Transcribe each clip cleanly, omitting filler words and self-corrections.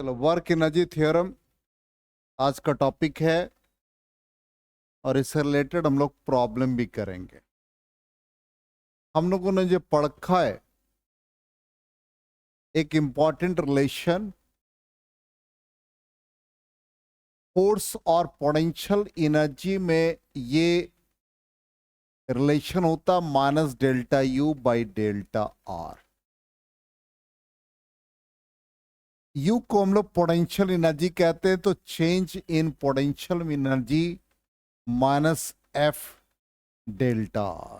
चलो, work energy theorem आज का टॉपिक है और इससे रिलेटेड हम लोग प्रॉब्लम भी करेंगे। हम लोगों ने जो पढ़ा है एक इंपॉर्टेंट रिलेशन फोर्स और पोटेंशियल एनर्जी में, ये रिलेशन होता minus delta U by delta are. You को हम लोग पोटेंशियल एनर्जी कहते हैं, तो change in potential energy minus F delta are.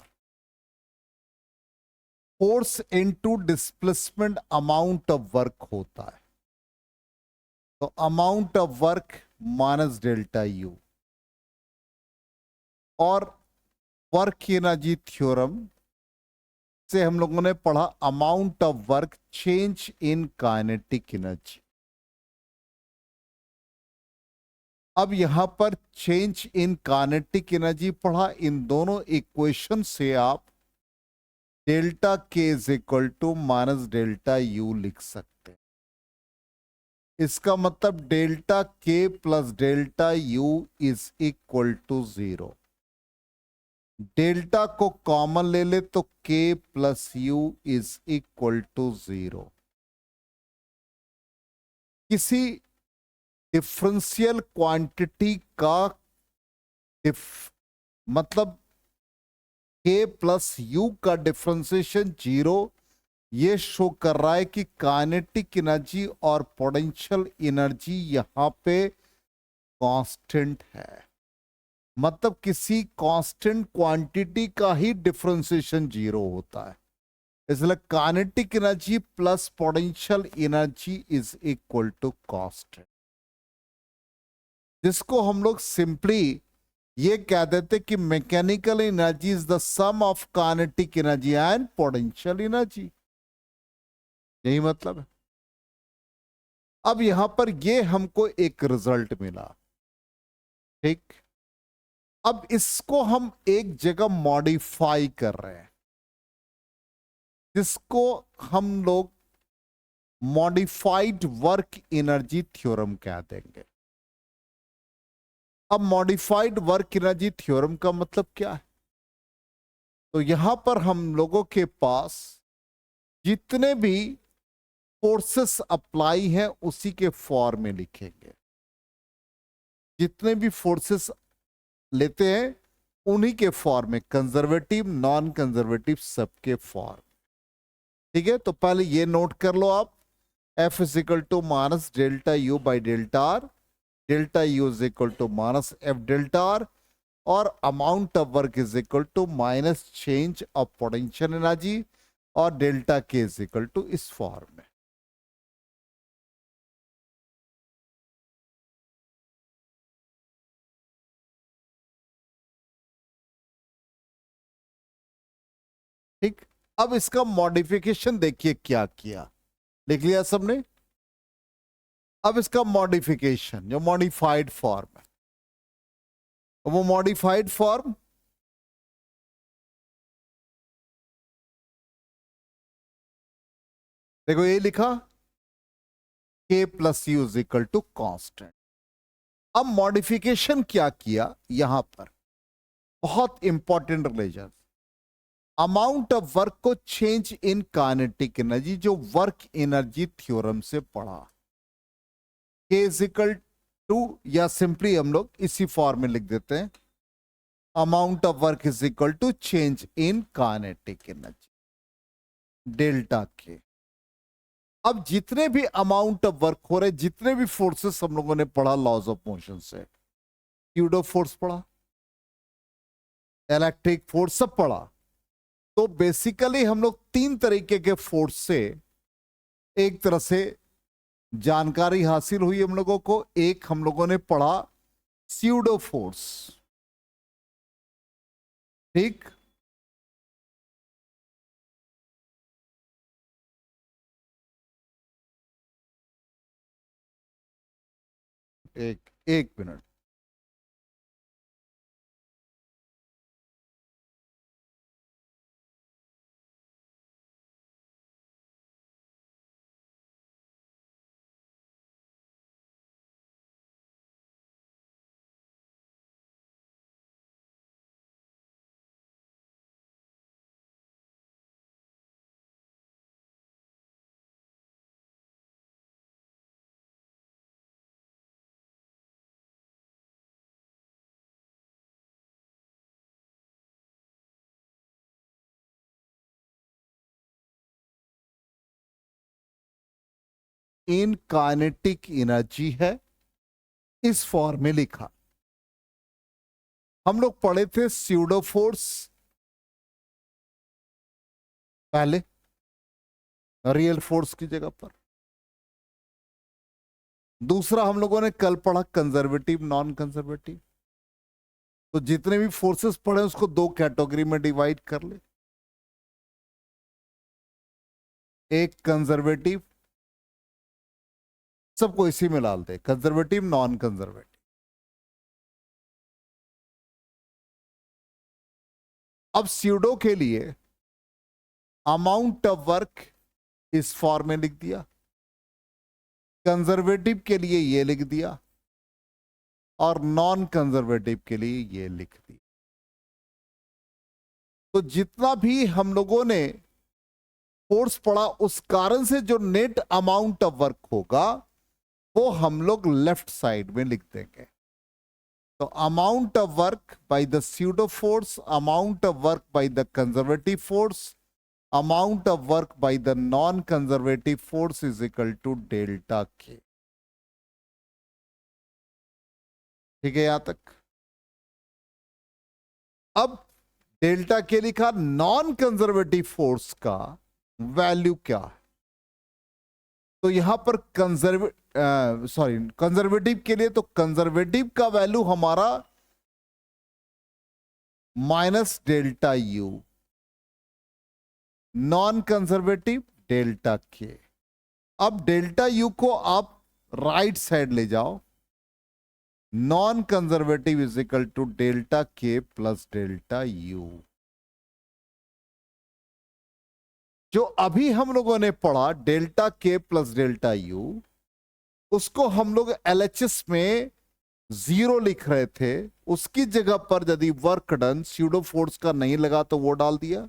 Force into displacement amount of work होता है, तो amount of work minus delta you. और वर्क एनर्जी थ्योरम से हम लोगों ने पढ़ा amount of work change in kinetic energy. अब यहां पर चेंज इन काइनेटिक एनर्जी पढ़ा, इन दोनों इक्वेशन से आप delta K is equal to minus delta U लिख सकते हैं। इसका मतलब delta K plus delta U is equal to 0। Delta को कॉमन ले ले तो K plus U is equal to 0। किसी डिफरेंशियल क्वांटिटी का मतलब के प्लस यू का डिफरेंशिएशन 0, ये शो कर रहा है कि काइनेटिक एनर्जी और पोटेंशियल एनर्जी यहां पे कांस्टेंट है। मतलब किसी कांस्टेंट क्वांटिटी का ही डिफरेंशिएशन 0 होता है, इसलिए kinetic energy plus potential energy is equal to constant, जिसको हम लोग सिंपली ये कह देते कि mechanical energy is the sum of kinetic energy and potential energy. यही मतलब है। अब यहां पर ये हमको एक रिजल्ट मिला, ठीक। अब इसको हम एक जगह मॉडिफाई कर रहे हैं, जिसको हम लोग मॉडिफाइड वर्क एनर्जी थ्योरम कह देंगे। अब मॉडिफाइड वर्क एनर्जी थ्योरम का मतलब क्या है? तो यहां पर हम लोगों के पास जितने भी फोर्सेस अप्लाई हैं उसी के फॉर्म में लिखेंगे। जितने भी फोर्सेस लेते हैं उन्हीं के फॉर्म में, कंजर्वेटिव नॉन कंजर्वेटिव सबके फॉर्म। ठीक है, तो पहले ये नोट कर लो आप, F is equal to minus delta U by delta R, delta U is equal to minus F delta R, और amount of work is equal to minus change of potential energy, और delta K is equal to इस form में। ठीक, अब इसका modification देखिए क्या किया। लिख लिया सबने? अब इसका मॉडिफिकेशन, जो मॉडिफाइड फॉर्म है, वो मॉडिफाइड फॉर्म देखो, ये लिखा K plus U is equal to constant. अब मॉडिफिकेशन क्या किया यहां पर, बहुत important relation, amount of work को चेंज इन काइनेटिक एनर्जी, जो वर्क एनर्जी थ्योरम से पढ़ा, के इज इक्वल टू, या सिंपली हम लोग इसी फॉर्म में लिख देते हैं, amount of work is equal to change in kinetic energy delta K. अब जितने भी अमाउंट ऑफ वर्क हो रहे, जितने भी फोर्सेस हम लोगों ने पढ़ा लॉज ऑफ मोशन से, स्यूडो फोर्स पढ़ा, इलेक्ट्रिक फोर्स सब पढ़ा, तो बेसिकली हम लोग तीन तरीके के फोर्स से एक तरह से जानकारी हासिल हुई हम लोगों को। एक हम लोगों ने पढ़ा स्यूडो फोर्स, ठीक। एक एक मिनट, इन काइनेटिक एनर्जी है, इस फॉर्म में लिखा। हम लोग पढ़े थे स्यूडो फोर्स पहले रियल फोर्स की जगह पर। दूसरा हम लोगों ने कल पढ़ा कंजर्वेटिव नॉन कंजर्वेटिव। तो जितने भी फोर्सेस पढ़े उसको दो कैटेगरी में डिवाइड कर ले, एक कंजर्वेटिव, सबको इसी में डाल दे, कंजर्वेटिव नॉन कंजर्वेटिव। अब स्यूडो के लिए अमाउंट ऑफ वर्क इस फॉर्म में लिख दिया, कंजर्वेटिव के लिए ये लिख दिया, और नॉन कंजर्वेटिव के लिए ये लिख दिया। तो जितना भी हम लोगों ने फोर्स पढ़ा उस कारण से जो नेट अमाउंट ऑफ वर्क होगा वो हम लोग लेफ्ट साइड में लिख देंगे। तो amount of work by the pseudo force, amount of work by the conservative force, amount of work by the non conservative force is equal to delta K. ठीक है यहां तक। अब डेल्टा के लिखा, नॉन कंजर्वेटिव फोर्स का value क्या है? तो यहां पर कंजर्वेटिव के लिए, तो कंजर्वेटिव का वैल्यू हमारा minus delta you, non conservative delta K. अब डेल्टा यू को आप राइट साइड ले जाओ, non conservative is equal to delta K plus delta U. जो अभी हम लोगों ने पढ़ा delta K plus delta you, उसको हम लोग एलएचएस में 0 लिख रहे थे, उसकी जगह पर यदि वर्क डन स्यूडो फोर्स का नहीं लगा तो वो डाल दिया,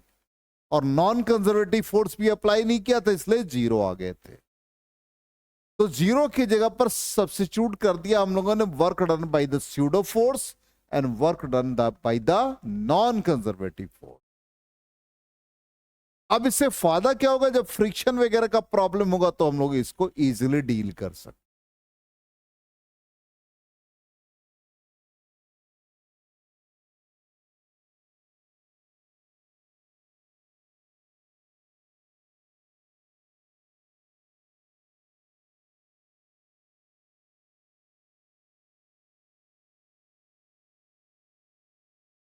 और नॉन कंजर्वेटिव फोर्स भी अप्लाई नहीं किया था इसलिए 0 आ गए थे। तो 0 की जगह पर सब्स्टिट्यूट कर दिया हम लोगों ने work done by the pseudo force and work done by the non conservative force. अब इससे फायदा क्या होगा? जब फ्रिक्शन वगैरह का प्रॉब्लम होगा तो हम लोग इसको इजीली डील कर सकते।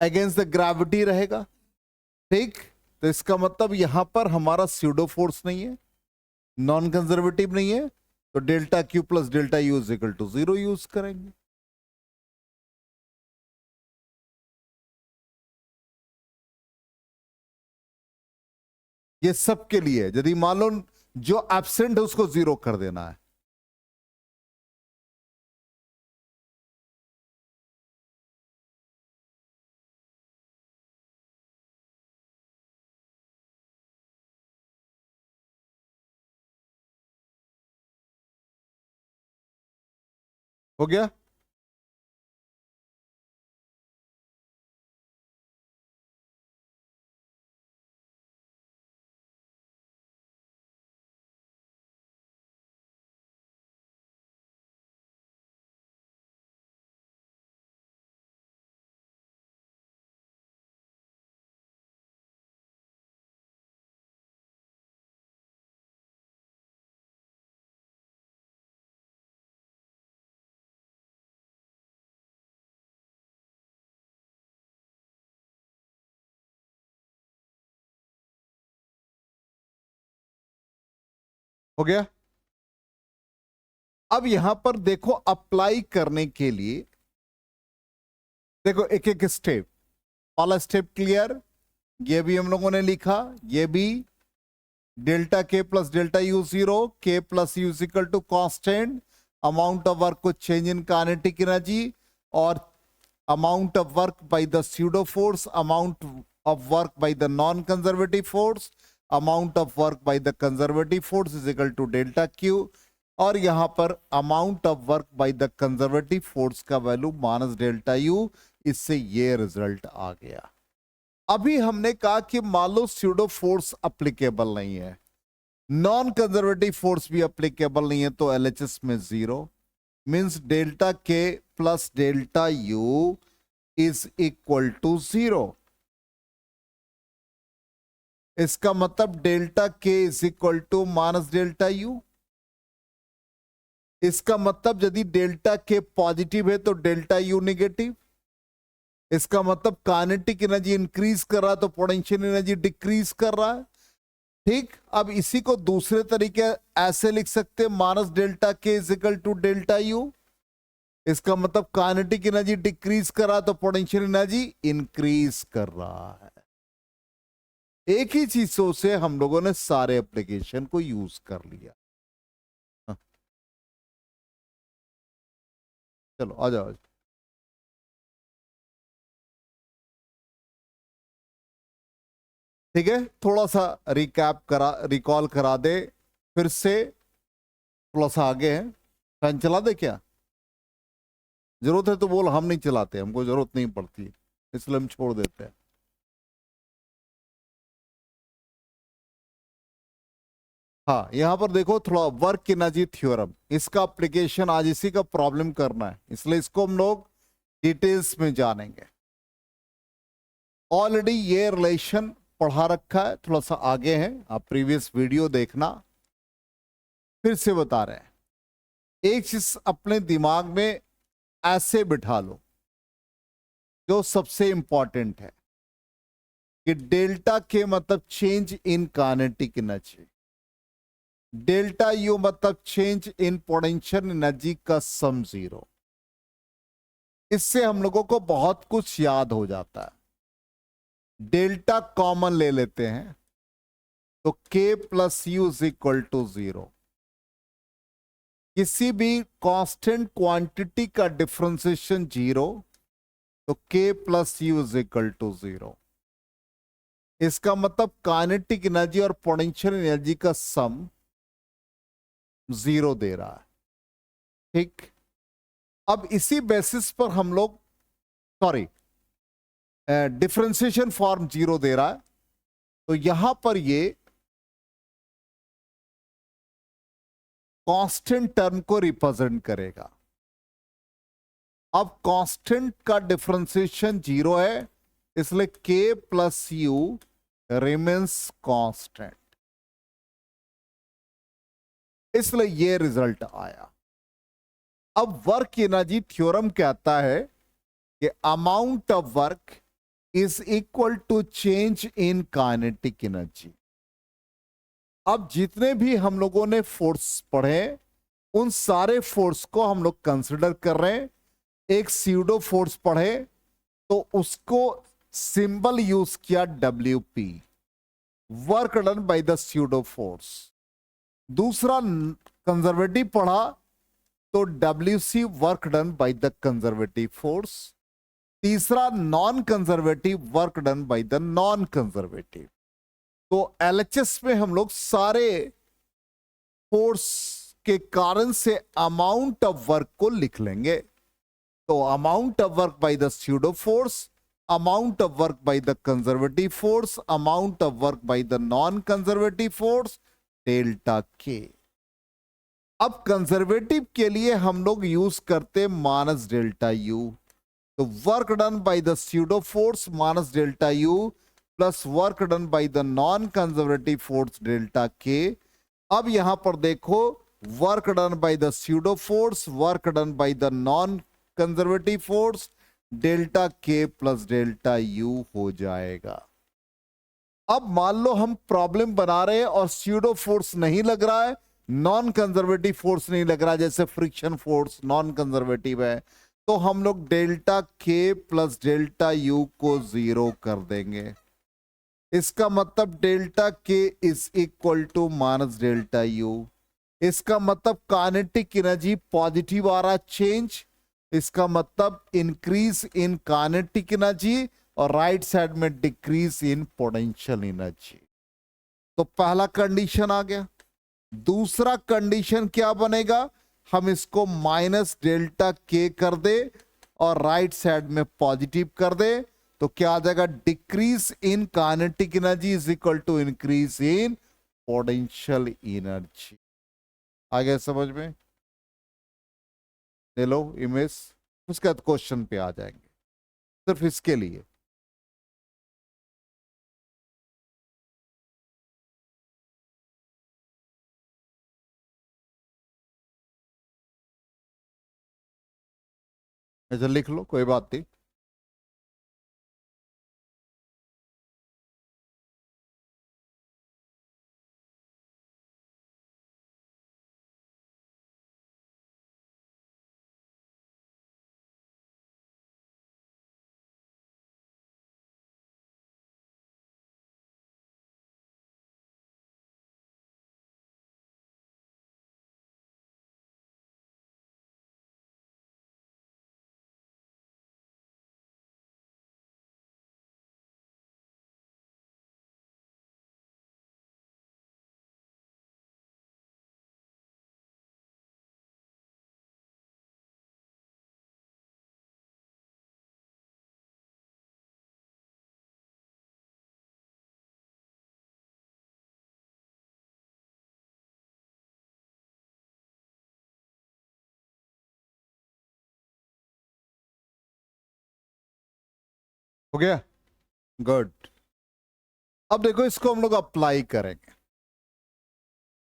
अगेंस्ट द ग्रेविटी रहेगा, ठीक। तो इसका मतलब यहां पर हमारा स्यूडो फोर्स नहीं है, नॉन कंजर्वेटिव नहीं है, तो delta Q plus delta U is equal to 0 use करेंगे। ये सबके लिए, यदि मान लो जो एब्सेंट है उसको 0 कर देना है। हो गया? हो गया? अब यहां पर देखो, अप्लाई करने के लिए देखो एक एक स्टेप। पहला स्टेप क्लियर, ये भी हम लोगों ने लिखा, ये भी delta K plus delta U 0, K plus U equal to constant, amount of work को चेंज इन काइनेटिक एनर्जी, और amount of work by the pseudo force, amount of work by the non conservative force, amount of work by the conservative force is equal to delta Q, और यहां पर amount of work by the conservative force का value minus delta U. इससे ये result आ गया। अभी हमने कहा कि मान लो स्यूडो फोर्स अप्लीकेबल नहीं है, नॉन कंजर्वेटिव फोर्स भी अप्लीकेबल नहीं है, तो एलएचएस में 0 means delta K plus delta U is equal to 0। इसका मतलब delta K is equal to minus delta U. इसका मतलब यदि डेल्टा के पॉजिटिव है तो डेल्टा यू नेगेटिव। इसका मतलब काइनेटिक एनर्जी इंक्रीज कर रहा है तो पोटेंशियल एनर्जी डिक्रीज कर रहा है। ठीक, अब इसी को दूसरे तरीके ऐसे लिख सकते हैं, minus delta K is equal to delta U. इसका मतलब काइनेटिक एनर्जी डिक्रीज कर रहा है तो पोटेंशियल एनर्जी इंक्रीज कर रहा है। एक ही चीजों से हम लोगों ने सारे एप्लीकेशन को यूज कर लिया। हाँ। चलो आ जाओ। ठीक है, थोड़ा सा रिकॉल करा दे फिर से। थोड़ा सा आगे है, फैन चला दे क्या? जरूरत है तो बोल, हम नहीं चलाते, हमको जरूरत नहीं पड़ती इसलिए हम छोड़ देते हैं। हाँ, यहां पर देखो थोड़ा वर्क एनर्जी थ्योरम, इसका एप्लीकेशन आज इसी का प्रॉब्लम करना है, इसलिए इसको हम लोग डिटेल्स में जानेंगे। ऑलरेडी ये रिलेशन पढ़ा रखा है, थोड़ा सा आगे है, आप प्रीवियस वीडियो देखना। फिर से बता रहे हैं, एक चीज अपने दिमाग में ऐसे बिठा लो जो सबसे इंपॉर्टेंट है कि डेल्टा के मतलब change in kinetic energy, delta U मतलब चेंज इन पोटेंशियल एनर्जी का सम 0। इससे हम लोगों को बहुत कुछ याद हो जाता है। डेल्टा कॉमन ले लेते हैं तो K plus U is equal to 0। किसी भी कांस्टेंट क्वांटिटी का डिफरेंशिएशन 0 तो K plus U is equal to 0। इसका मतलब काइनेटिक एनर्जी और पोटेंशियल एनर्जी का सम 0 दे रहा है। ठीक, अब इसी बेसिस पर हम लोग डिफरेंशिएशन फॉर्म 0 दे रहा है, तो यहां पर ये कांस्टेंट टर्म को रिप्रेजेंट करेगा। अब कांस्टेंट का डिफरेंशिएशन 0 है, इसलिए के प्लस यू रिमेन्स कांस्टेंट, इसलिए ये रिजल्ट आया। अब वर्क एनर्जी थ्योरम कहता है कि amount of work is equal to change in kinetic energy. अब जितने भी हम लोगों ने फोर्स पढ़े उन सारे फोर्स को हम लोग कंसिडर कर रहे हैं। एक स्यूडो फोर्स पढ़े तो उसको सिंबल यूज किया WP, work done by the pseudo force. दूसरा कंजर्वेटिव पढ़ा तो WC, work done by the conservative force. तीसरा non conservative, work done by the non conservative. तो LHS में हम लोग सारे फोर्स के कारण से अमाउंट ऑफ वर्क को लिख लेंगे। तो amount of work by the pseudo force, amount of work by the conservative force, amount of work by the non conservative force, delta K. अब कंजर्वेटिव के लिए हम लोग यूज करते माइनस डेल्टा यू, तो work done by the pseudo force minus delta U plus work done by the non conservative force delta K. अब यहां पर देखो, work done by the pseudo force, work done by the non conservative force, delta K plus delta you हो जाएगा। अब मान लो हम problem बना रहे हैं और स्यूडो फोर्स नहीं लग रहा है, नॉन कंजर्वेटिव फोर्स नहीं लग रहा है, जैसे फ्रिक्शन फोर्स नॉन कंजर्वेटिव है, तो हम लोग delta K plus delta you को 0 कर देंगे। इसका मतलब delta K is equal to minus delta U. इसका मतलब काइनेटिक एनर्जी पॉजिटिव आ रहा, चेंज। इसका मतलब इंक्रीज इन काइनेटिक एनर्जी और राइट साइड में डिक्रीज इन पोटेंशियल एनर्जी। तो पहला कंडीशन आ गया। दूसरा कंडीशन क्या बनेगा, हम इसको माइनस डेल्टा के कर दे और राइट साइड में पॉजिटिव कर दे, तो क्या आ जाएगा, decrease in kinetic energy is equal to increase in potential energy. आ गया समझ में? ले लो इमेज, उसके बाद क्वेश्चन पे आ जाएंगे सिर्फ इसके लिए। ऐसे लिख लो, कोई बात नहीं। हो गया, गुड। अब देखो इसको हम लोग अप्लाई करेंगे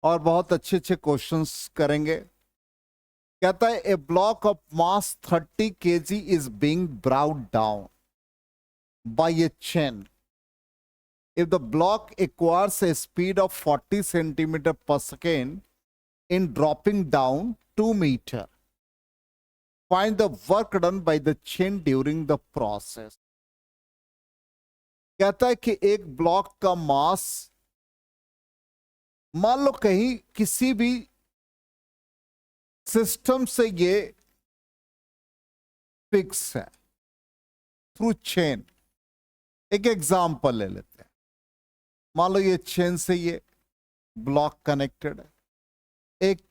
और बहुत अच्छे अच्छे क्वेश्चंस करेंगे। कहता है a block of mass 30 kg is being brought down by a chain. If the block acquires a speed of 40 centimeter per second in dropping down 2 meter, find the work done by the chain during the process. कहता है कि एक block का मास, मान लो कहीं किसी भी system से ये फिक्स है थ्रू चेन। एक एग्जांपल ले लेते हैं, मान लो ये चेन से ये ब्लॉक कनेक्टेड है एक,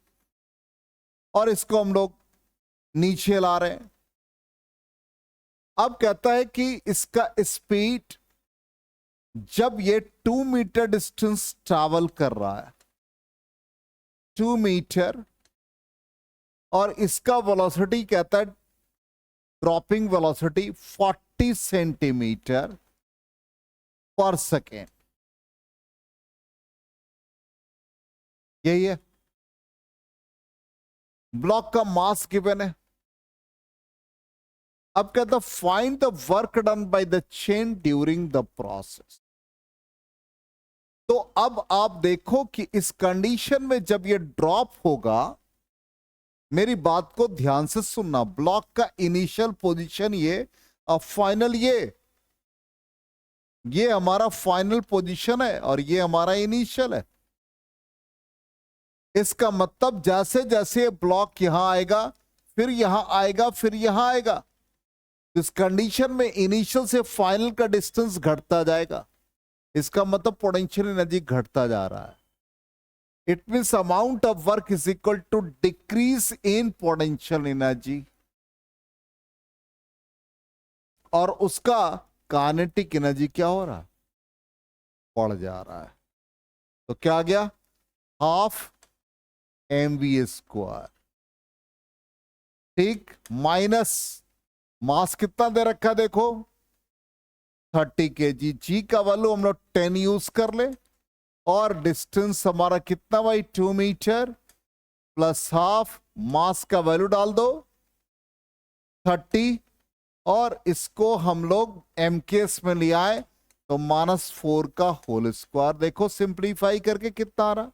और इसको हम लोग नीचे ला रहे हैं। अब कहता है कि इसका स्पीड जब ये 2 मीटर डिस्टेंस ट्रैवल कर रहा है, 2 मीटर, और इसका वेलोसिटी कहता है ड्रॉपिंग वेलोसिटी 40 सेंटीमीटर पर सेकेंड। यही है, ब्लॉक का मास गिवन है। अब कहता find the work done by the chain during the process. तो अब आप देखो कि इस कंडीशन में जब ये ड्रॉप होगा, मेरी बात को ध्यान से सुनना, ब्लॉक का इनिशियल पोजीशन ये और फाइनल ये हमारा फाइनल पोजीशन है और ये हमारा इनिशियल है। इसका मतलब जैसे जैसे ब्लॉक यहां आएगा, फिर यहां आएगा, फिर यहां आएगा, इस कंडीशन में इनिशियल से फाइनल का डिस्टेंस घटता जाएगा। इसका मतलब पोटेंशियल एनर्जी घटता जा रहा है। It means amount of work is equal to decrease in potential energy, और उसका काइनेटिक एनर्जी क्या हो रहा है, बढ़ जा रहा है। तो क्या आ गया, हाफ mv²। ठीक, माइनस मास कितना दे रखा देखो 30 kg, जी का वैल्यू हम लोग 10 यूज कर ले, और डिस्टेंस हमारा कितना भाई 2 मीटर प्लस हाफ, मास का वैल्यू डाल दो 30, और इसको हम लोग mks में ले आए तो -4 का होल स्क्वायर। देखो सिंप्लीफाई करके कितना आ रहा,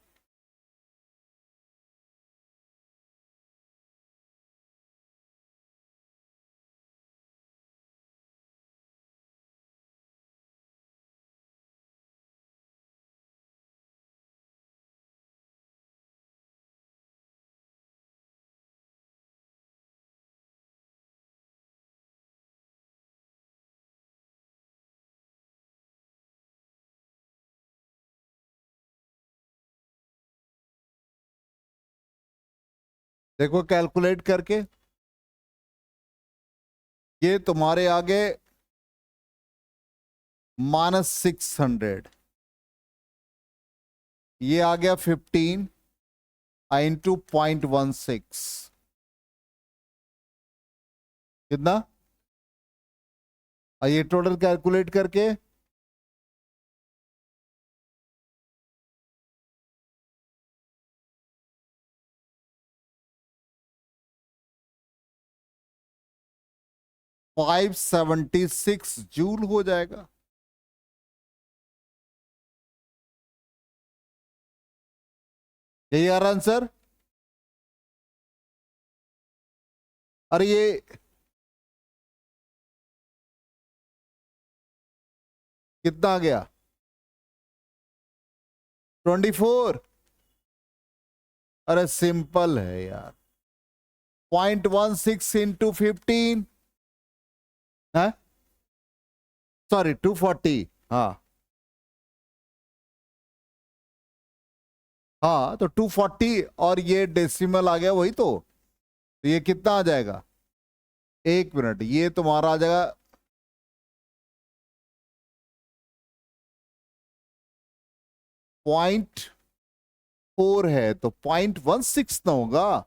देखो कैलकुलेट करके, ये तुम्हारे आगे -600, ये आ गया 15 इंटू 0.16 कितना, और ये टोटल कैलकुलेट करके 576 जूल हो जाएगा। यही आ रहा आंसर। अरे ये कितना आ गया 24। अरे सिंपल है यार, 0.16 इंटू 15 है, सॉरी 240। हाँ हाँ, तो 240 और ये डेसिमल आ गया वही तो ये कितना आ जाएगा, 1 मिनट, ये तुम्हारा आ जाएगा 0.4 है तो 0.16 ना होगा,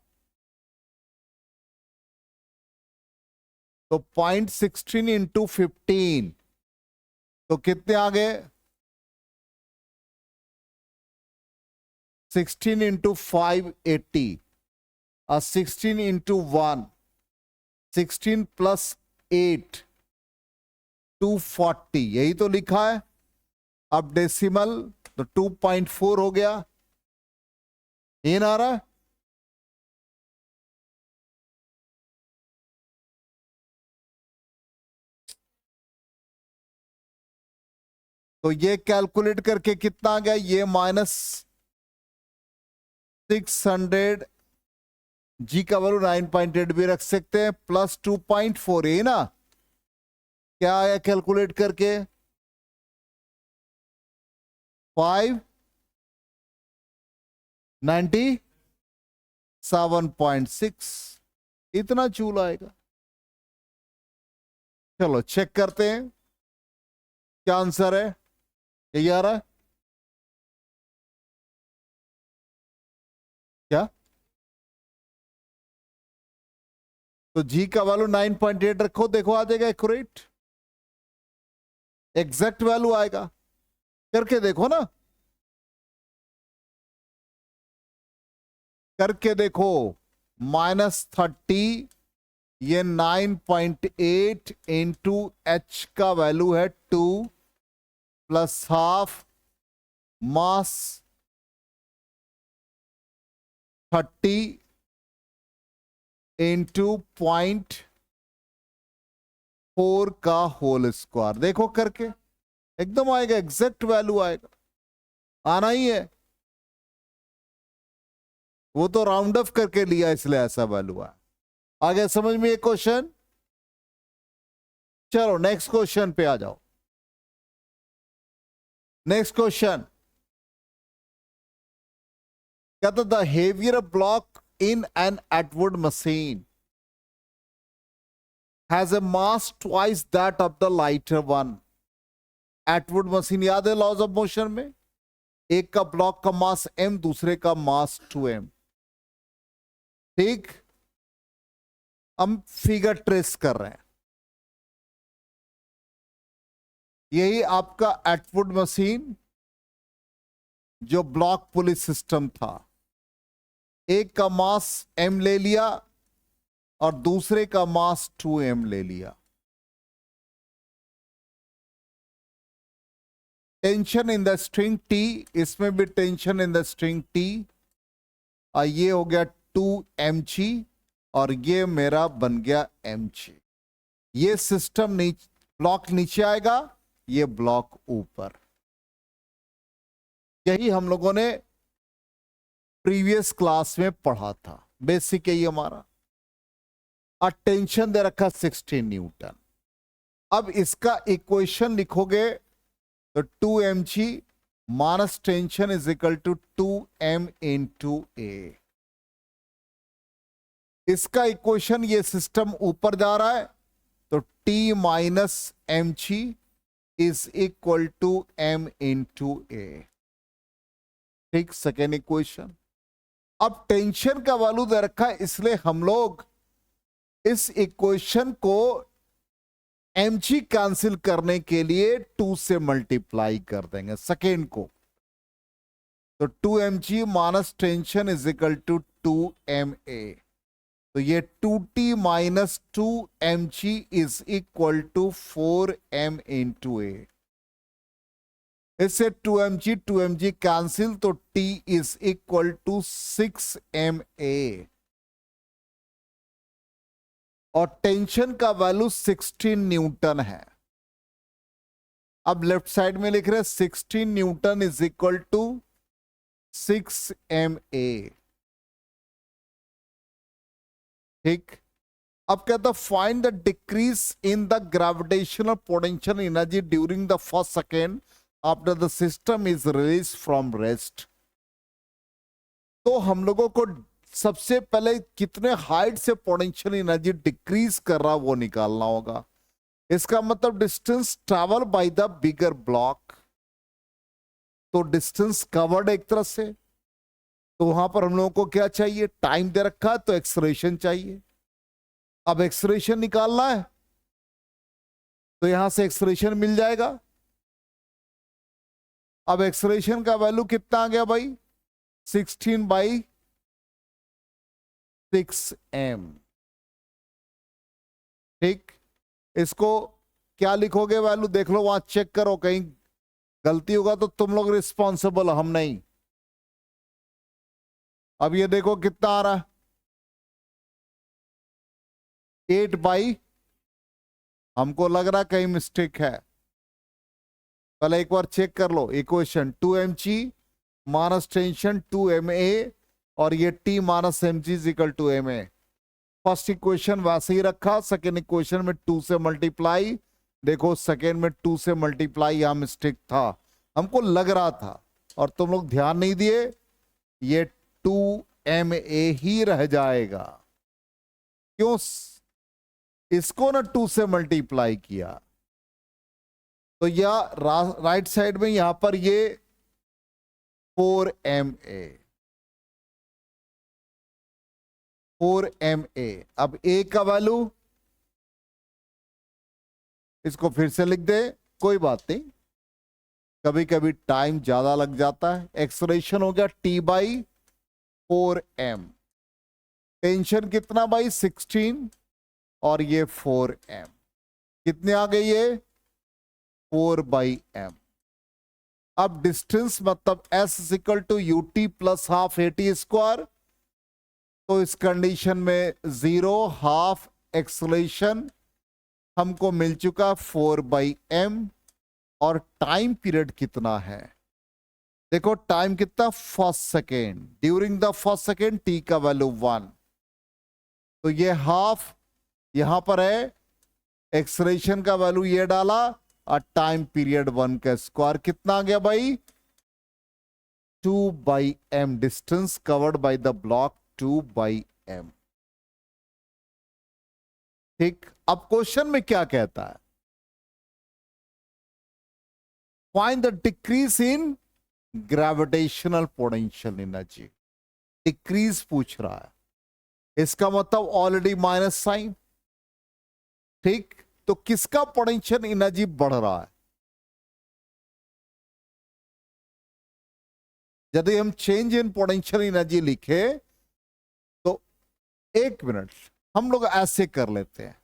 तो 0.16 इंटू 15 तो कितने आ गए, 16 इंटू 580 और 16 इंटू 1, 16 प्लस 8 240, यही तो लिखा है। अब डेसिमल तो 2.4 हो गया, ये ना आ रहा है। तो ये कैलकुलेट करके कितना आ गया, ये -600, जी का वैल्यू 9.8 भी रख सकते हैं, प्लस 2.4, ये ना क्या आया कैलकुलेट करके 597.6, इतना चूल आएगा। चलो चेक करते हैं क्या आंसर है, यही आ रहा है क्या, तो जी का वैल्यू 9.8 रखो, देखो आ जाएगा एक्यूरेट, एग्जैक्ट वैल्यू आएगा, करके देखो ना, करके देखो, -30, ये 9.8 इंटू एच का वैल्यू है 2 प्लस हाफ मास 30 इंटू 0.4 का होल स्क्वायर, देखो करके एकदम आएगा, एग्जैक्ट वैल्यू आएगा, आना ही है, वो तो राउंड ऑफ करके लिया इसलिए ऐसा वैल्यू आया। आगे समझ में ये क्वेश्चन। चलो नेक्स्ट क्वेश्चन पे आ जाओ। नेक्स्ट क्वेश्चन कहता the heavier block in an Atwood machine has a mass twice that of the lighter one. Atwood machine याद है लॉज ऑफ मोशन में, एक का ब्लॉक का मास m, दूसरे का मास 2m। ठीक, हम फिगर ट्रेस कर रहे हैं, यही आपका एटवुड मशीन जो ब्लॉक पुली सिस्टम था, एक का मास m ले लिया और दूसरे का मास 2m ले लिया। Tension in the string T, इसमें भी tension in the string T, और ये हो गया 2mg और ये मेरा बन गया mg। ये सिस्टम ब्लॉक नीचे आएगा, ये ब्लॉक ऊपर। यही हम लोगों ने प्रीवियस क्लास में पढ़ा था, बेसिक यही हमारा। और टेंशन दे रखा 16 न्यूटन। अब इसका इक्वेशन लिखोगे तो 2mg minus tension is equal to 2m into a. इसका इक्वेशन, ये सिस्टम ऊपर जा रहा है तो T minus mg is equal to m into a. ठीक, सेकेंड इक्वेशन। अब टेंशन का वैल्यू दे रखा है, इसलिए हम लोग इस इक्वेशन को mg कैंसिल करने के लिए 2 से मल्टीप्लाई कर देंगे सेकेंड को। तो 2mg minus tension is equal to 2ma। तो ये 2t minus 2mg is equal to 4m into a। इससे 2mg कैंसिल, तो t is equal to 6ma और टेंशन का वैल्यू 16 न्यूटन है। अब लेफ्ट साइड में लिख रहे हैं 16 Newton is equal to 6ma। ठीक, अब कहता find the decrease in the gravitational potential energy during the first second after the system is release from rest. तो हम लोगों को सबसे पहले कितने हाइट से पोटेंशियल एनर्जी डिक्रीज कर रहा वो निकालना होगा। इसका मतलब distance travel by the bigger block. तो डिस्टेंस कवर्ड एक तरह से, तो वहां पर हम लोगों को क्या चाहिए, टाइम दे रखा है तो एक्सेलरेशन चाहिए। अब एक्सेलरेशन निकालना है तो यहां से एक्सेलरेशन मिल जाएगा। अब एक्सेलरेशन का वैल्यू कितना आ गया भाई, 16/6m। ठीक, इसको क्या लिखोगे वैल्यू, देख लो वहां चेक करो, कहीं गलती होगा तो तुम लोग रिस्पॉन्सिबल, हम नहीं। अब ये देखो कितना आ रहा है, 8/, हमको लग रहा कहीं मिस्टेक है, पहले एक बार चेक कर लो equation. 2mg minus tension 2ma और ये t minus mg is equal to ma। First equation वैसे ही रखा, सेकेंड इक्वेशन में 2 से मल्टीप्लाई। देखो सेकेंड में 2 से मल्टीप्लाई, यहां मिस्टेक था, हमको लग रहा था और तुम लोग ध्यान नहीं दिए, ये 2ma ही रह जाएगा। क्यों, इसको ना 2 से मल्टीप्लाई किया, तो या राइट साइड में यहां पर ये 4ma। अब a का वैल्यू, इसको फिर से लिख दे, कोई बात नहीं, कभी कभी टाइम ज्यादा लग जाता है। एक्सेलरेशन हो गया t/4m। टेंशन कितना भाई, 16 और ये 4m, कितने आ गए ये 4/m। अब डिस्टेंस मतलब s is equal to ut plus half at square. तो इस कंडीशन में 0 हाफ एक्सेलरेशन हमको मिल चुका 4/m। और टाइम पीरियड कितना है, देखो टाइम कितना, first second, during the first second t का वैल्यू 1, तो ये हाफ यहां पर है, एक्सेलरेशन का वैल्यू ये डाला और टाइम पीरियड 1 का स्क्वायर कितना आ गया भाई, 2/m। Distance covered by the block 2/m। ठीक, अब क्वेश्चन में क्या कहता है, find the decrease in gravitational potential energy. Decrease पूछ रहा है, इसका मतलब ऑलरेडी माइनस साइन। ठीक, तो किसका पोटेंशियल एनर्जी बढ़ रहा है, यदि हम चेंज इन पोटेंशियल एनर्जी लिखे तो, एक मिनट हम लोग ऐसे कर लेते हैं,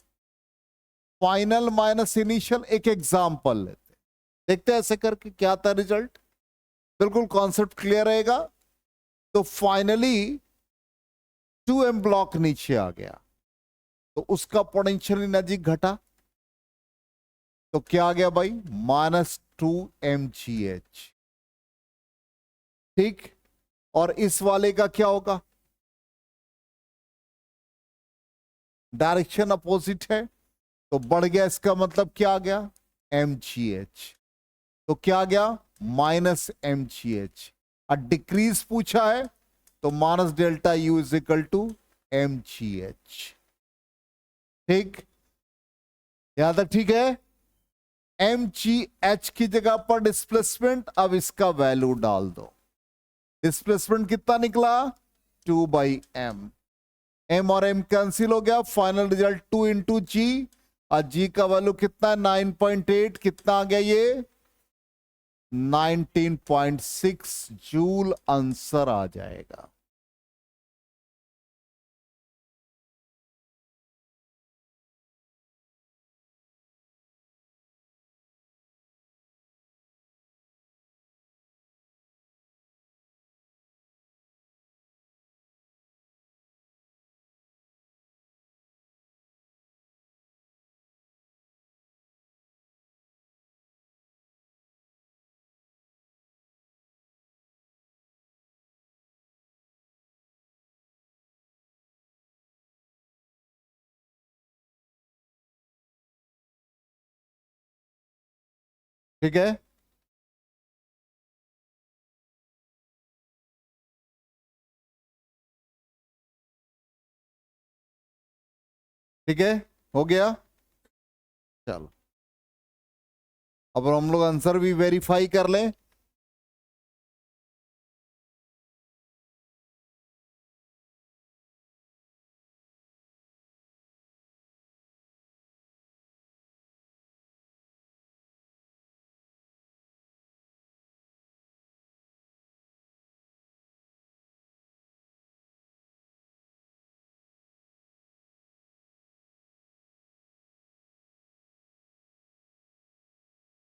फाइनल माइनस इनिशियल, एक एग्जांपल लेते हैं, देखते हैं ऐसे करके क्या आता है रिजल्ट, बिल्कुल कॉन्सेप्ट क्लियर रहेगा। तो फाइनली 2m ब्लॉक नीचे आ गया, तो उसका पोटेंशियल एनर्जी घटा, तो क्या आ गया भाई, -2mgh। ठीक, और इस वाले का क्या होगा, डायरेक्शन अपोजिट है, तो बढ़ गया, इसका मतलब क्या आ गया, mgh। तो क्या आ गया, -mgh। और डिक्रीज पूछा है तो -Δu is equal to mgh। ठीक, यहां तक ठीक है। mgh की जगह पर डिस्प्लेसमेंट, अब इसका वैल्यू डाल दो, डिस्प्लेसमेंट कितना निकला 2/m, m और m कैंसिल हो गया, फाइनल रिजल्ट 2 इंटू जी, और g का वैल्यू कितना 9.8, कितना आ गया ये 19.6 जूल आंसर आ जाएगा। ठीक है, ठीक है, हो गया। चलो अब हम लोग आंसर भी वेरीफाई कर लें।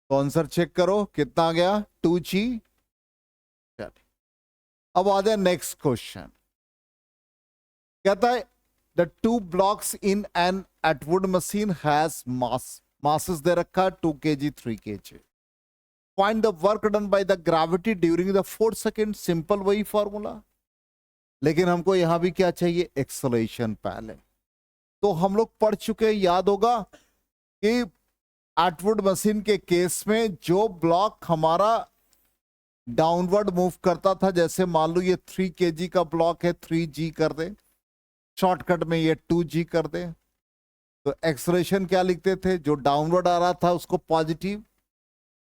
तो आंसर चेक करो कितना आ गया 2g। अब आ जाए नेक्स्ट क्वेश्चन। कहता है the two blocks in an Atwood machine has masses दे रखा 2 kg 3 kg। Find the work done by the gravity during the 4 second. Simple वही फॉर्मूला, लेकिन हमको यहां भी क्या चाहिए एक्सेलरेशन पहले। तो हम लोग पढ़ चुके हैं, याद होगा कि एटवुड मशीन के केस में जो ब्लॉक हमारा डाउनवर्ड मूव करता था, जैसे मान लो ये 3 kg का ब्लॉक है, 3g कर दे, शॉर्टकट में ये 2g कर दे, तो एक्सेलरेशन क्या लिखते थे, जो डाउनवर्ड आ रहा था उसको पॉजिटिव,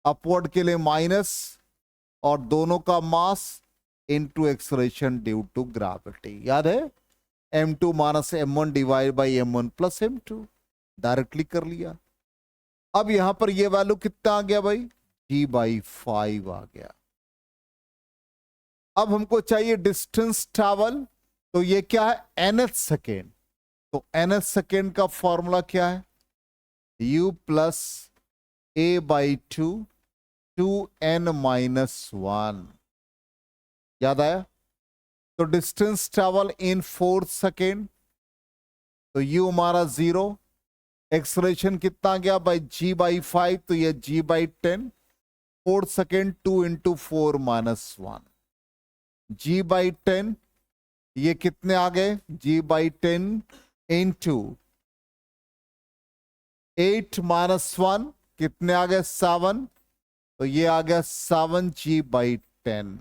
अपवर्ड के लिए माइनस, और दोनों का mass into acceleration due to gravity. याद है m2 minus m1 divide by m1 plus m2, directly कर लिया। अब यहां पर ये वैल्यू कितना आ गया भाई g/5 आ गया। अब हमको चाहिए डिस्टेंस ट्रैवल, तो ये क्या है nth सेकेंड। तो nth सेकेंड का फॉर्मूला क्या है u प्लस a/2 2n-1। याद आया। तो डिस्टेंस ट्रैवल इन 4 सेकेंड, तो u हमारा 0, एक्सेलरेशन कितना गया भाई g/5, तो ये g/10, 4 सेकेंड 2 इंटू 4 -1, g/10 ये कितने आ गए g/10 इंटू 8 -1 कितने आ गए 7, तो ये आ गया 7g/10।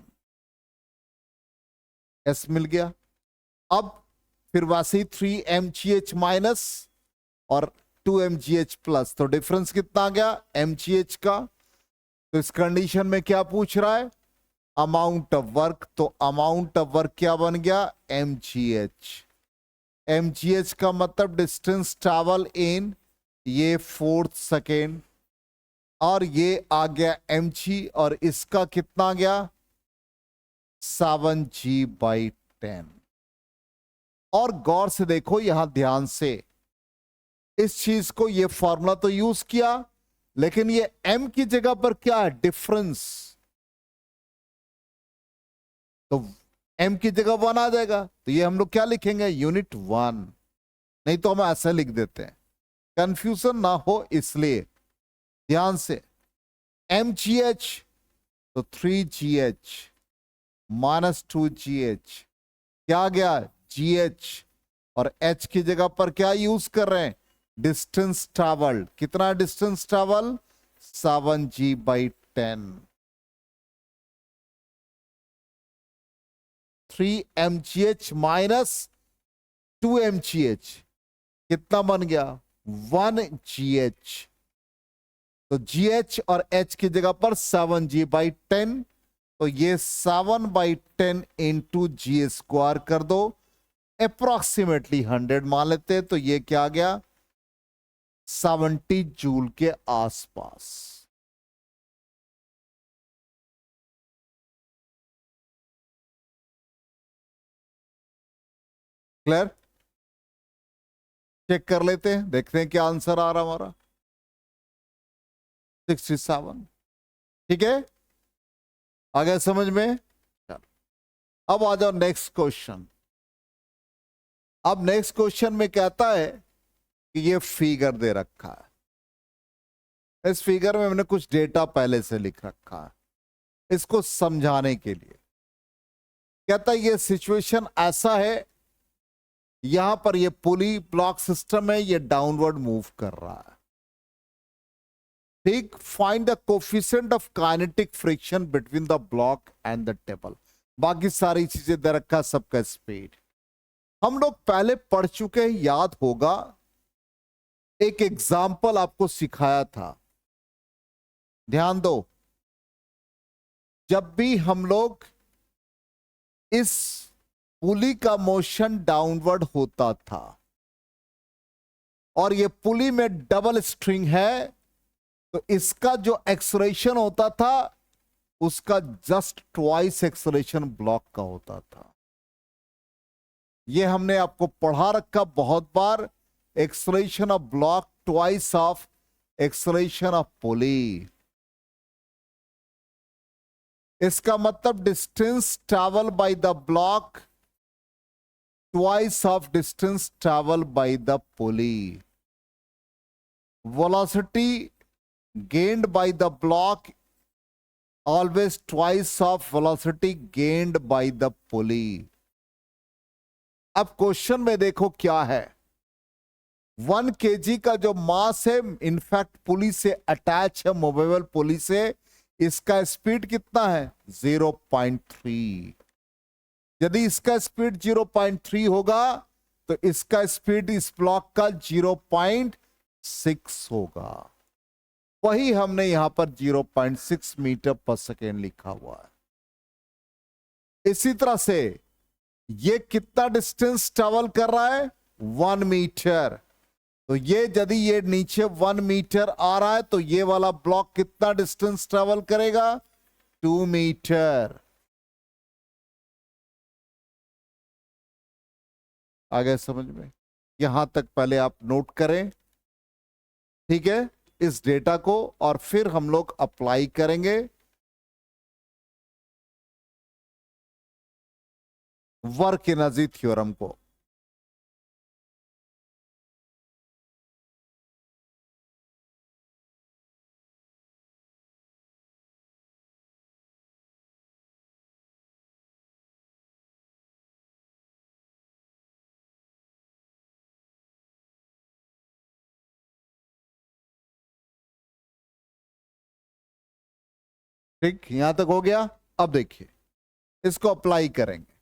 एस मिल गया। अब फिर वैसे ही 3mgh माइनस और 2mgh प्लस, तो डिफरेंस कितना आ गया mgh का। तो इस कंडीशन में क्या पूछ रहा है अमाउंट ऑफ वर्क, तो अमाउंट ऑफ वर्क क्या बन गया mgh। mgh का मतलब डिस्टेंस ट्रैवल इन ये 4 सेकेंड, और ये आ गया mg, और इसका कितना आ गया 7g/10। और गौर से देखो यहां ध्यान से, इस चीज को ये फॉर्मूला तो यूज किया, लेकिन ये m की जगह पर क्या है डिफरेंस, तो m की जगह 1 आ जाएगा, तो ये हम लोग क्या लिखेंगे यूनिट 1, नहीं तो हम ऐसा लिख देते हैं कंफ्यूजन ना हो इसलिए। ध्यान से mgh तो 3gh माइनस 2gh क्या गया gh, और h की जगह पर क्या यूज कर रहे हैं डिस्टेंस ट्रैवल। कितना distance travel 7g/10। 3mgh minus 2mgh कितना बन गया 1gh, तो gh और h की जगह पर 7g/10, तो ये 7/10 इंटू जी स्क्वायर कर दो, अप्रोक्सीमेटली 100 मान लेते हैं, तो ये क्या आ गया 70 जूल के आसपास। क्लियर? चेक कर लेते हैं, देखते हैं क्या आंसर आ रहा हमारा। 67। ठीक है, आ गया समझ में? चलो अब आ जाओ नेक्स्ट क्वेश्चन। अब नेक्स्ट क्वेश्चन में कहता है कि ये फिगर दे रखा है, इस फिगर में मैंने कुछ डेटा पहले से लिख रखा है इसको समझाने के लिए। कहता है ये सिचुएशन ऐसा है, यहां पर ये पुली ब्लॉक सिस्टम है, ये डाउनवर्ड मूव कर रहा है। ठीक, find the coefficient of kinetic friction between the block and the table. बाकी सारी चीजें दे रखा, सबका स्पीड हम लोग पहले पढ़ चुके हैं, याद होगा। एक एग्जाम्पल आपको सिखाया था, ध्यान दो। जब भी हम लोग इस पुली का मोशन डाउनवर्ड होता था और ये पुली में डबल स्ट्रिंग है, तो इसका जो एक्सेलरेशन होता था उसका जस्ट ट्वाइस एक्सेलरेशन ब्लॉक का होता था। ये हमने आपको पढ़ा रखा बहुत बार, acceleration of block twice of acceleration of pulley. इसका मतलब distance travel by the block twice of distance travel by the pulley. Velocity gained by the block always twice of velocity gained by the pulley। अब question में देखो क्या है, 1 kg का जो मास है, इनफैक्ट पुली से अटैच है, मूवेबल पुली से, इसका स्पीड कितना है 0.3। यदि इसका स्पीड 0.3 होगा तो इसका स्पीड इस ब्लॉक का 0.6 होगा। वही हमने यहां पर 0.6 मीटर पर सेकेंड लिखा हुआ है। इसी तरह से ये कितना डिस्टेंस ट्रेवल कर रहा है 1 मीटर। तो ये यदि ये नीचे 1 मीटर आ रहा है तो ये वाला ब्लॉक कितना डिस्टेंस ट्रेवल करेगा 2 मीटर। आ गया समझ में? यहां तक पहले आप नोट करें, ठीक है, इस डेटा को, और फिर हम लोग अप्लाई करेंगे वर्क एनर्जी थ्योरम को। ठीक, यहां तक हो गया। अब देखिए इसको अप्लाई करेंगे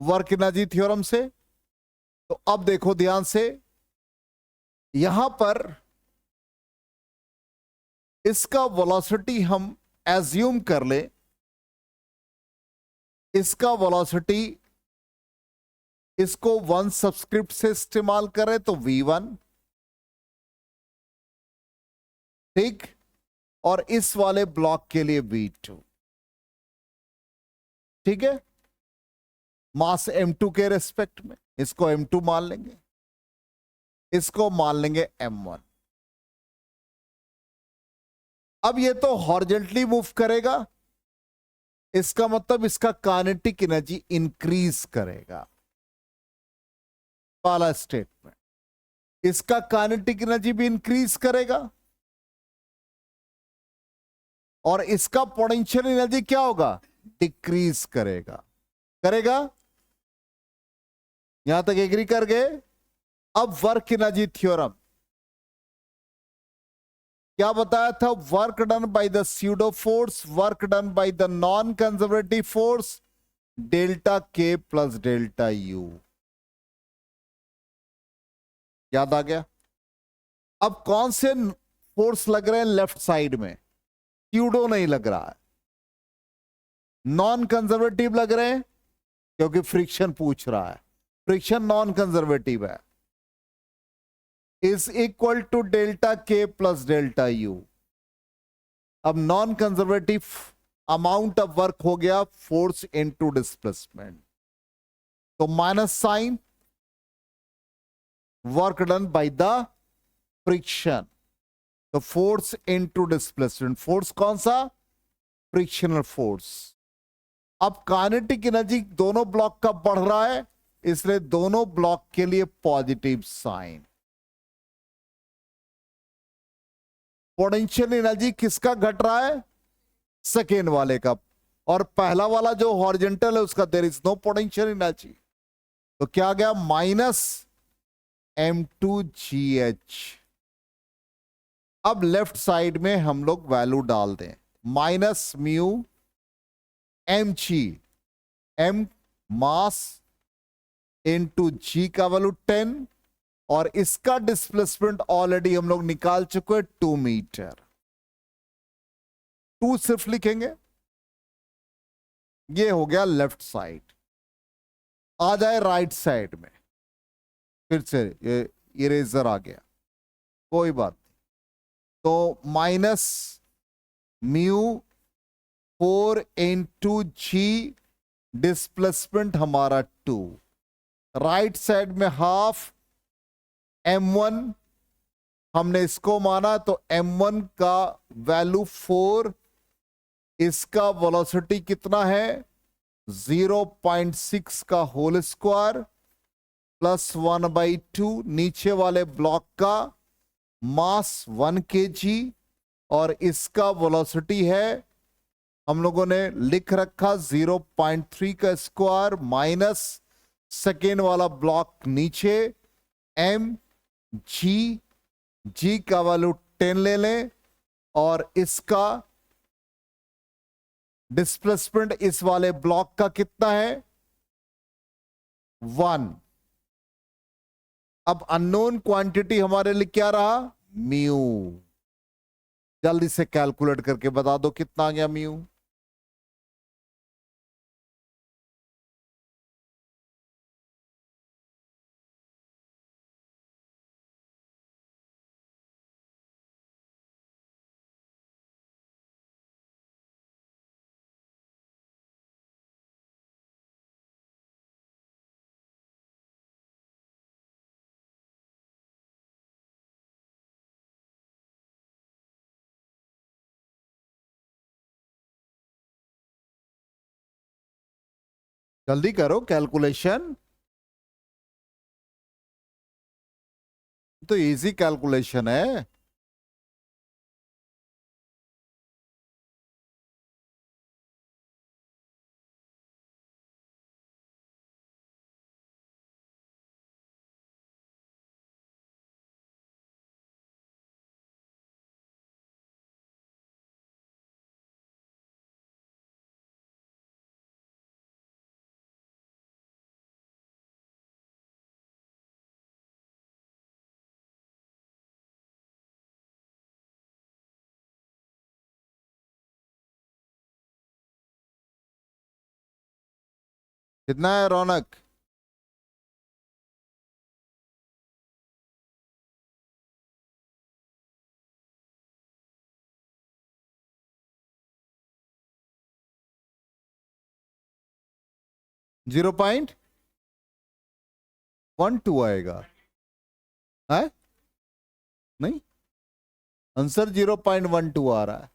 वर्क एनर्जी थ्योरम से। तो अब देखो ध्यान से, यहां पर इसका वेलोसिटी हम एज्यूम कर ले, इसका वेलोसिटी इसको 1 सबस्क्रिप्ट से इस्तेमाल करें तो v1, ठीक, और इस वाले ब्लॉक के लिए v2। ठीक है, मास m2 के रेस्पेक्ट में इसको m2 मान लेंगे, इसको मान लेंगे m1। अब ये तो हॉरिजॉन्टली मूव करेगा, इसका मतलब इसका काइनेटिक एनर्जी इंक्रीज करेगा। पहला स्टेटमेंट, इसका काइनेटिक एनर्जी भी इंक्रीज करेगा और इसका पोटेंशियल एनर्जी क्या होगा डिक्रीज करेगा। करेगा? यहां तक एग्री कर गए? अब वर्क एनर्जी थ्योरम क्या बताया था? Work done by the pseudo force, work done by the non conservative force, delta K plus delta you. याद आ गया? अब कौन से फोर्स लग रहे हैं लेफ्ट साइड में? स्यूडो नहीं लग रहा है, नॉन कंजर्वेटिव लग रहे हैं क्योंकि फ्रिक्शन पूछ रहा है, फ्रिक्शन नॉन कंजर्वेटिव है। Is equal to delta K plus delta U. अब non conservative amount of work हो गया फोर्स इनटू डिस्प्लेसमेंट, तो minus sign work done by the friction, तो फोर्स इनटू डिस्प्लेसमेंट, फोर्स कौन सा, फ्रिक्शनल फोर्स। अब kinetic energy दोनों block का बढ़ रहा है, इसलिए दोनों ब्लॉक के लिए पॉजिटिव साइन। पोटेंशियल एनर्जी किसका घट रहा है, सेकेंड वाले का, और पहला वाला जो हॉरिजॉन्टल है उसका there is no potential energy, तो क्या गया माइनस M2GH। अब लेफ्ट साइड में हम लोग वैल्यू डाल दें, minus mu mg, m mass into g का वैल्यू 10, और इसका डिस्प्लेसमेंट ऑलरेडी हम लोग निकाल चुके हैं 2 मीटर। 2 सिर्फ लिखेंगे, ये हो गया लेफ्ट साइड। आ जाए राइट साइड में, फिर से ये इरेजर आ गया, कोई बात नहीं, तो माइनस म्यू 4 इंटू जी, डिस्प्लेसमेंट हमारा 2, राइट साइड में हाफ m1, हमने इसको माना तो m1 का वैल्यू 4, इसका वेलोसिटी कितना है 0.6 का होल स्क्वायर प्लस 1/2, नीचे वाले ब्लॉक का मास 1 kg, और इसका वेलोसिटी है हम लोगों ने लिख रखा 0.3 का स्क्वायर माइनस सेकेंड वाला ब्लॉक नीचे जी का वैल्यू 10 ले लें, और इसका डिस्प्लेसमेंट इस वाले ब्लॉक का कितना है 1। अब अननोन क्वांटिटी हमारे लिए क्या रहा, म्यू। जल्दी से कैलकुलेट करके बता दो कितना आ गया म्यू। जल्दी करो कैलकुलेशन, तो इजी कैलकुलेशन है। कितना है रौनक, जीरो पॉइंट 12 आएगा है, नहीं आंसर 0.12 आ रहा है।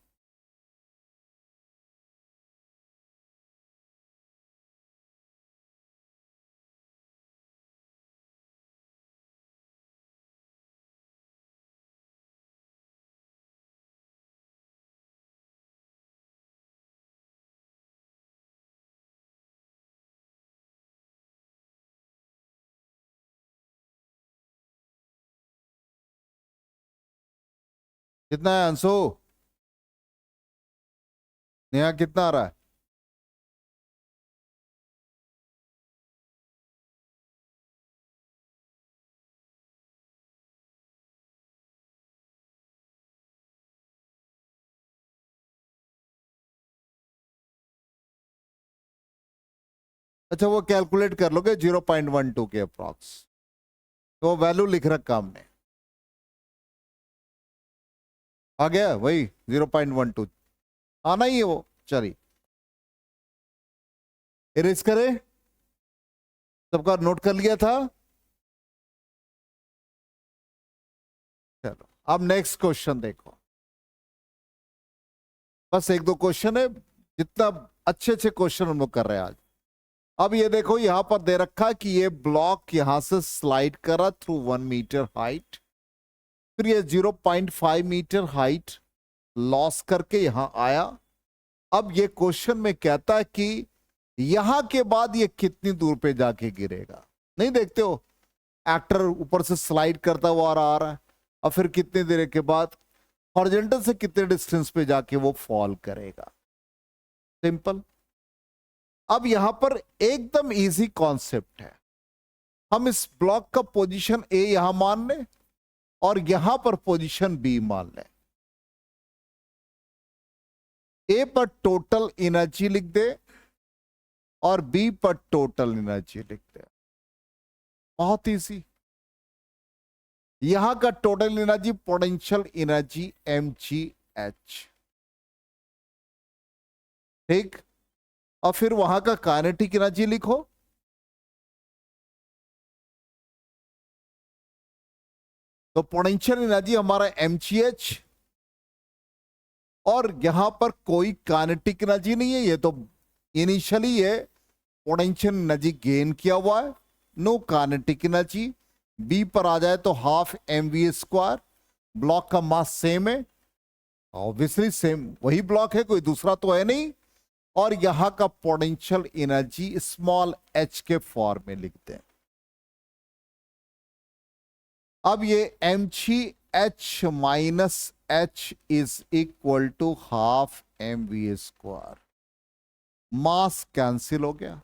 कितना है अंशु, नेहा कितना आ रहा है, अच्छा वो कैलकुलेट कर लोगे 0.12 के अप्रॉक्स, तो वैल्यू लिख रखा हमने, आ गया वही 0.12 आना ही है वो। चलिए इरेज करे, सबका नोट कर लिया था। चलो अब नेक्स्ट क्वेश्चन देखो, बस एक दो क्वेश्चन है, जितना अच्छे अच्छे क्वेश्चन हम लोग कर रहे हैं आज। अब ये देखो यहां पर दे रखा कि ये ब्लॉक यहां से स्लाइड करा थ्रू 1 मीटर हाइट, फिर ये 0.5 मीटर हाइट लॉस करके यहां आया। अब ये क्वेश्चन में कहता है कि यहां के बाद ये कितनी दूर पे जाके गिरेगा। नहीं देखते हो एक्टर ऊपर से स्लाइड करता हुआ आ रहा है, और फिर कितनी देर के बाद हॉरिजॉन्टल से कितने डिस्टेंस पे जाके वो फॉल करेगा। सिंपल। अब यहां पर एकदम इजी कॉन्सेप्ट है, हम इस ब्लॉक का पोजीशन ए यहां मान लें और यहां पर पोजीशन बी मान लें। ए पर टोटल एनर्जी लिख दे और बी पर टोटल एनर्जी लिख दे, बहुत इजी। यहां का total energy potential energy mgh, ठीक। और फिर वहां का काइनेटिक एनर्जी लिखो, तो पोटेंशियल एनर्जी हमारा mgh, और यहां पर कोई काइनेटिक एनर्जी नहीं है, ये तो इनिशियली ये पोटेंशियल एनर्जी गेन किया हुआ है, नो काइनेटिक एनर्जी। बी पर आ जाए तो हाफ mv², ब्लॉक का मास सेम है, ऑब्वियसली सेम वही ब्लॉक है, कोई दूसरा तो है नहीं। और यहां का पोटेंशियल एनर्जी स्मॉल h के फॉर्म में लिखते हैं। अब ये mgh minus h is equal to half mv², mass cancel हो गया,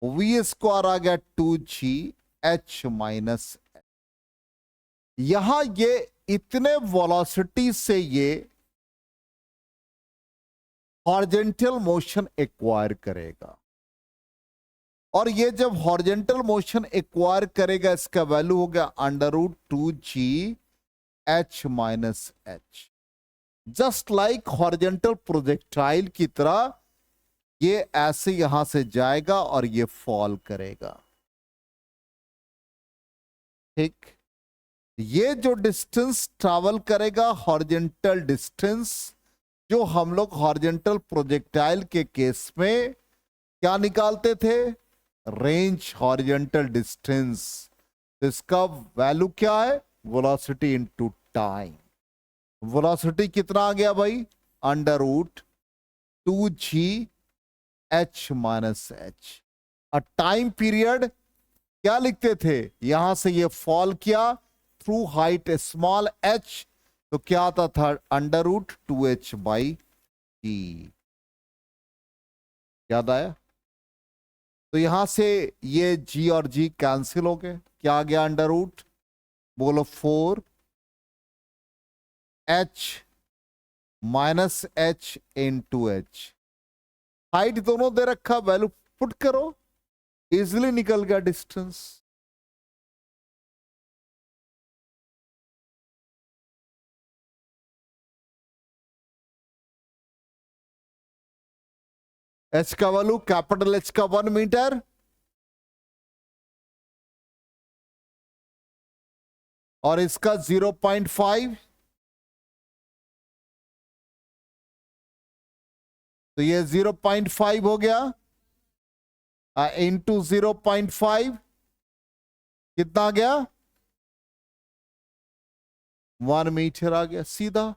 v² आ गया 2gh माइनस। यहां ये इतने वेलोसिटी से ये हॉरिजॉन्टल मोशन एक्वायर करेगा, और ये जब हॉरिजॉन्टल मोशन एक्वायर करेगा इसका वैल्यू हो गया √2gh minus h। Just like horizontal projectile की तरह ये ऐसे यहां से जाएगा और ये फॉल करेगा, ठीक। ये जो डिस्टेंस ट्रैवल करेगा हॉरिजॉन्टल डिस्टेंस, जो हम लोग हॉरिजॉन्टल प्रोजेक्टाइल के केस में क्या निकालते थे, रेंज हॉरिजॉन्टल डिस्टेंस। तो इसका वैल्यू क्या है, वेलोसिटी इनटू टाइम। वेलोसिटी कितना आ गया भाई, √2gh माइनस h। और टाइम पीरियड क्या लिखते थे, यहां से ये फॉल किया थ्रू हाइट स्मॉल h, तो क्या आता था √2h/g। याद आया। तो यहां से ये g और g कैंसिल हो गए, क्या आ गया √ बोलो 4h minus h into h। Height दोनों दे रखा, वैल्यू पुट करो, इजिली निकल गया डिस्टेंस। h का वैल्यू कैपिटल H का 1 मीटर, और इसका 0.5, तो ये 0.5 हो गया, इंटू 0.5 कितना आ गया, 1 मीटर आ गया सीधा।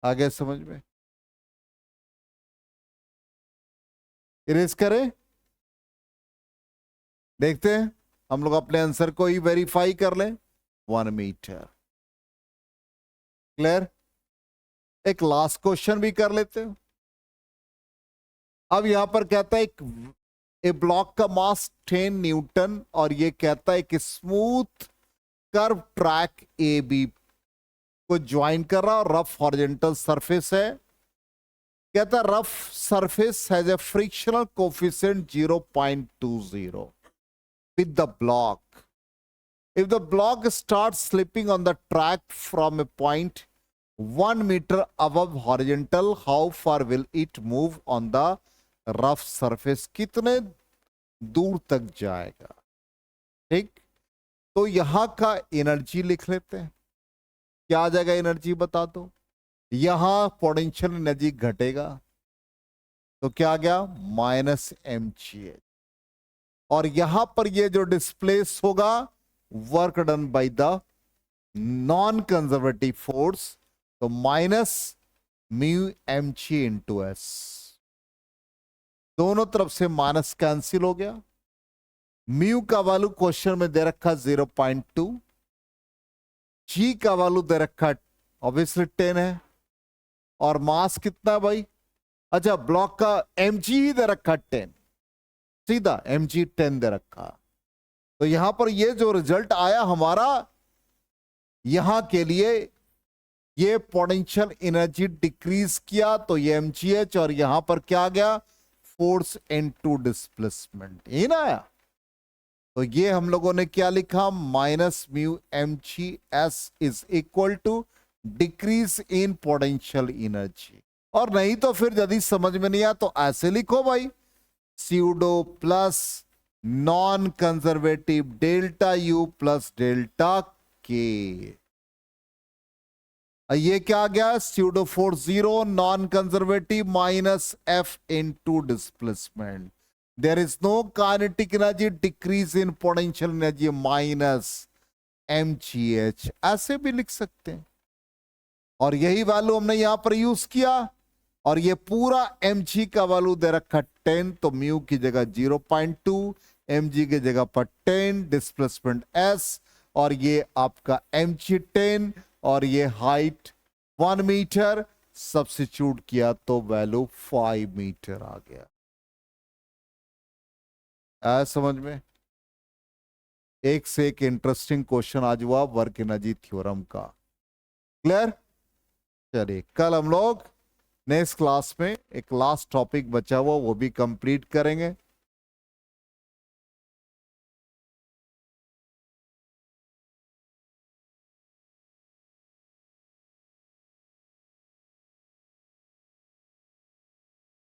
आ गया समझ में। इरेज करें, देखते हैं हम लोग अपने आंसर को ही वेरीफाई कर लें। 1 मीटर क्लियर। एक लास्ट क्वेश्चन भी कर लेते हैं। अब यहां पर कहता है एक ब्लॉक का मास 10 न्यूटन, और ये कहता है कि smooth curve track A B को ज्वाइन कर रहा और रफ हॉरिजॉन्टल सरफेस है। कहता rough surface has a frictional coefficient 0.20 with the block. If the block starts slipping on the track from a point 1 meter above horizontal, how far will it move on the rough surface? कितने दूर तक जाएगा? ठीक, तो यहां का energy लिख लेते हैं। क्या आ जाएगा एनर्जी बता दो। यहां पोटेंशियल एनर्जी घटेगा तो क्या आ गया -mgh, और यहां पर ये जो डिस्प्लेस होगा work done by the non conservative force, तो -μmg इंटू एस। दोनों तरफ से माइनस कैंसिल हो गया। म्यू का वैल्यू क्वेश्चन में दे रखा 0.2, जी का वैल्यू दे रखा ऑब्वियसली 10 है, और मास कितना है भाई? अच्छा, ब्लॉक का mg ही दे रखा 10, सीधा mg 10 दे रखा। तो यहां पर ये जो रिजल्ट आया हमारा यहां के लिए, ये पोटेंशियल एनर्जी डिक्रीज किया तो ये mgh, और यहां पर क्या आ गया फोर्स इनटू डिस्प्लेसमेंट, ये ना आया। तो ये हम लोगों ने क्या लिखा -μmgs is equal to decrease in potential energy. और नहीं तो फिर यदि समझ में नहीं आया तो ऐसे लिखो भाई, pseudo plus non conservative delta U plus delta K. ये क्या आ गया pseudo force 0, non conservative -f into displacement. There is no kinetic energy, decrease in potential energy -mgh, ऐसे भी लिख सकते हैं। और यही वैल्यू हमने यहां पर यूज किया, और ये पूरा mg का वैल्यू दे रखा 10, तो म्यू की जगह 0.2, mg की जगह पर 10, डिस्प्लेसमेंट s, और ये आपका mg 10, और ये हाइट 1 मीटर, सब्स्टिट्यूट किया तो वैल्यू 5 मीटर आ गया। समझ में? एक से एक इंटरेस्टिंग क्वेश्चन आज हुआ वर्क एनर्जी थ्योरम का। क्लियर? चलिए, कल हम लोग नेक्स्ट क्लास में एक लास्ट टॉपिक बचा हुआ वो भी कंप्लीट करेंगे।